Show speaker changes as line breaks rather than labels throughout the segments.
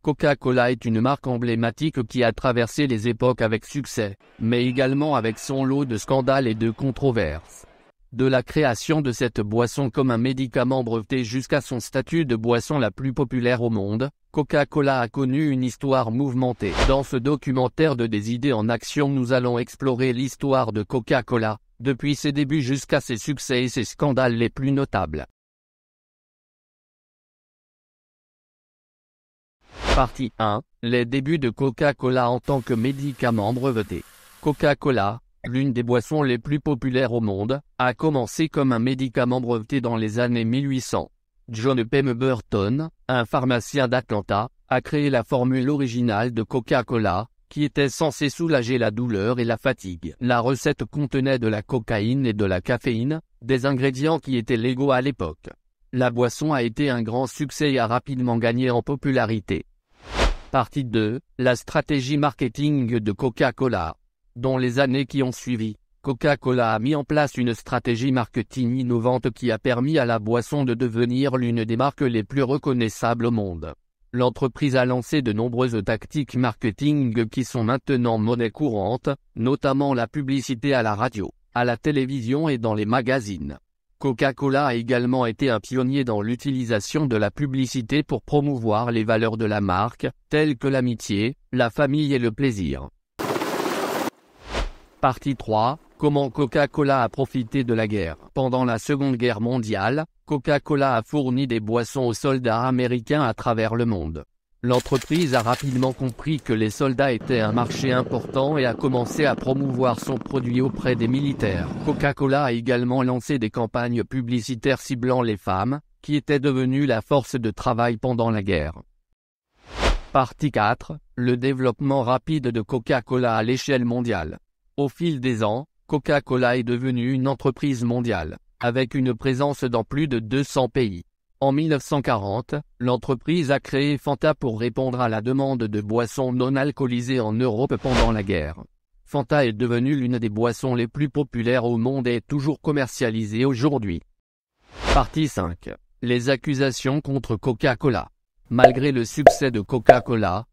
Coca-Cola est une marque emblématique qui a traversé les époques avec succès, mais également avec son lot de scandales et de controverses. De la création de cette boisson comme un médicament breveté jusqu'à son statut de boisson la plus populaire au monde, Coca-Cola a connu une histoire mouvementée. Dans ce documentaire de Des idées en action, nous allons explorer l'histoire de Coca-Cola, depuis ses débuts jusqu'à ses succès et ses scandales les plus notables. Partie 1. Les débuts de Coca-Cola en tant que médicament breveté. Coca-Cola, l'une des boissons les plus populaires au monde, a commencé comme un médicament breveté dans les années 1800. John Pemberton, un pharmacien d'Atlanta, a créé la formule originale de Coca-Cola, qui était censée soulager la douleur et la fatigue. La recette contenait de la cocaïne et de la caféine, des ingrédients qui étaient légaux à l'époque. La boisson a été un grand succès et a rapidement gagné en popularité. Partie 2. La stratégie marketing de Coca-Cola. Dans les années qui ont suivi, Coca-Cola a mis en place une stratégie marketing innovante qui a permis à la boisson de devenir l'une des marques les plus reconnaissables au monde. L'entreprise a lancé de nombreuses tactiques marketing qui sont maintenant monnaie courante, notamment la publicité à la radio, à la télévision et dans les magazines. Coca-Cola a également été un pionnier dans l'utilisation de la publicité pour promouvoir les valeurs de la marque, telles que l'amitié, la famille et le plaisir. Partie 3. Comment Coca-Cola a profité de la guerre. Pendant la Seconde Guerre mondiale, Coca-Cola a fourni des boissons aux soldats américains à travers le monde. L'entreprise a rapidement compris que les soldats étaient un marché important et a commencé à promouvoir son produit auprès des militaires. Coca-Cola a également lancé des campagnes publicitaires ciblant les femmes, qui étaient devenues la force de travail pendant la guerre. Partie 4. Le développement rapide de Coca-Cola à l'échelle mondiale. Au fil des ans, Coca-Cola est devenue une entreprise mondiale, avec une présence dans plus de 200 pays. En 1940, l'entreprise a créé Fanta pour répondre à la demande de boissons non alcoolisées en Europe pendant la guerre. Fanta est devenue l'une des boissons les plus populaires au monde et est toujours commercialisée aujourd'hui. Partie 5. Les accusations contre Coca-Cola. Malgré le succès de Coca-Cola,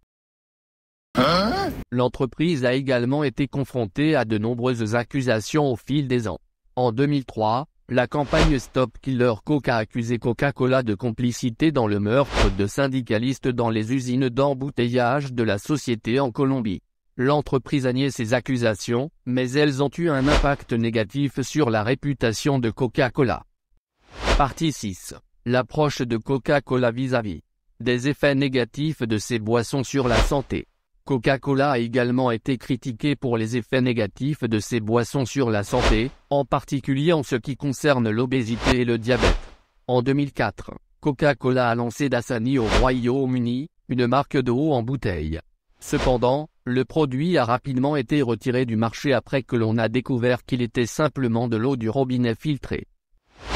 l'entreprise a également été confrontée à de nombreuses accusations au fil des ans. En 2003, la campagne Stop Killer Coke a accusé Coca-Cola de complicité dans le meurtre de syndicalistes dans les usines d'embouteillage de la société en Colombie. L'entreprise a nié ces accusations, mais elles ont eu un impact négatif sur la réputation de Coca-Cola. Partie 6. L'approche de Coca-Cola vis-à-vis des effets négatifs de ces boissons sur la santé. Coca-Cola a également été critiqué pour les effets négatifs de ces boissons sur la santé, en particulier en ce qui concerne l'obésité et le diabète. En 2004, Coca-Cola a lancé Dasani au Royaume-Uni, une marque d'eau en bouteille. Cependant, le produit a rapidement été retiré du marché après que l'on a découvert qu'il était simplement de l'eau du robinet filtrée.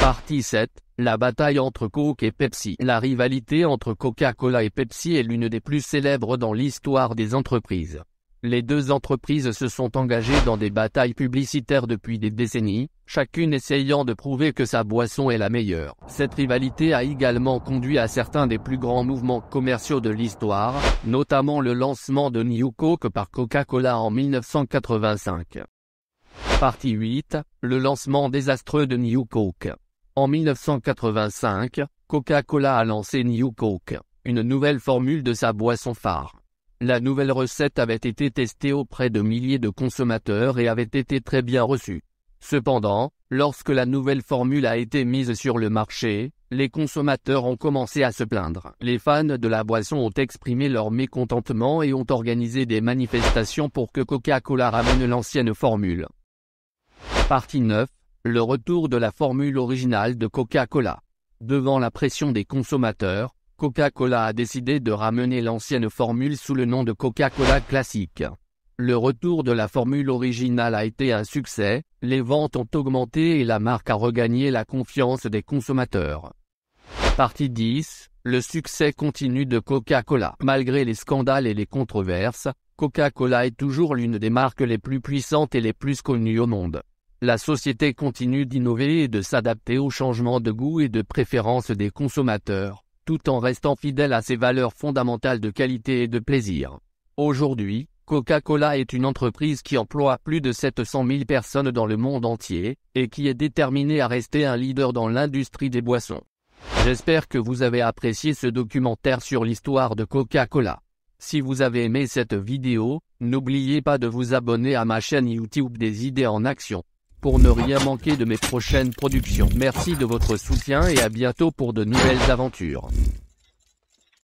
Partie 7. La bataille entre Coke et Pepsi. La rivalité entre Coca-Cola et Pepsi est l'une des plus célèbres dans l'histoire des entreprises. Les deux entreprises se sont engagées dans des batailles publicitaires depuis des décennies, chacune essayant de prouver que sa boisson est la meilleure. Cette rivalité a également conduit à certains des plus grands mouvements commerciaux de l'histoire, notamment le lancement de New Coke par Coca-Cola en 1985. Partie 8. Le lancement désastreux de New Coke. En 1985, Coca-Cola a lancé New Coke, une nouvelle formule de sa boisson phare. La nouvelle recette avait été testée auprès de milliers de consommateurs et avait été très bien reçue. Cependant, lorsque la nouvelle formule a été mise sur le marché, les consommateurs ont commencé à se plaindre. Les fans de la boisson ont exprimé leur mécontentement et ont organisé des manifestations pour que Coca-Cola ramène l'ancienne formule. Partie 9. Le retour de la formule originale de Coca-Cola. Devant la pression des consommateurs, Coca-Cola a décidé de ramener l'ancienne formule sous le nom de Coca-Cola classique. Le retour de la formule originale a été un succès, les ventes ont augmenté et la marque a regagné la confiance des consommateurs. Partie 10. Le succès continu de Coca-Cola. Malgré les scandales et les controverses, Coca-Cola est toujours l'une des marques les plus puissantes et les plus connues au monde. La société continue d'innover et de s'adapter aux changements de goût et de préférence des consommateurs, tout en restant fidèle à ses valeurs fondamentales de qualité et de plaisir. Aujourd'hui, Coca-Cola est une entreprise qui emploie plus de 700 000 personnes dans le monde entier, et qui est déterminée à rester un leader dans l'industrie des boissons. J'espère que vous avez apprécié ce documentaire sur l'histoire de Coca-Cola. Si vous avez aimé cette vidéo, n'oubliez pas de vous abonner à ma chaîne YouTube des idées en action, pour ne rien manquer de mes prochaines productions. Merci de votre soutien et à bientôt pour de nouvelles aventures.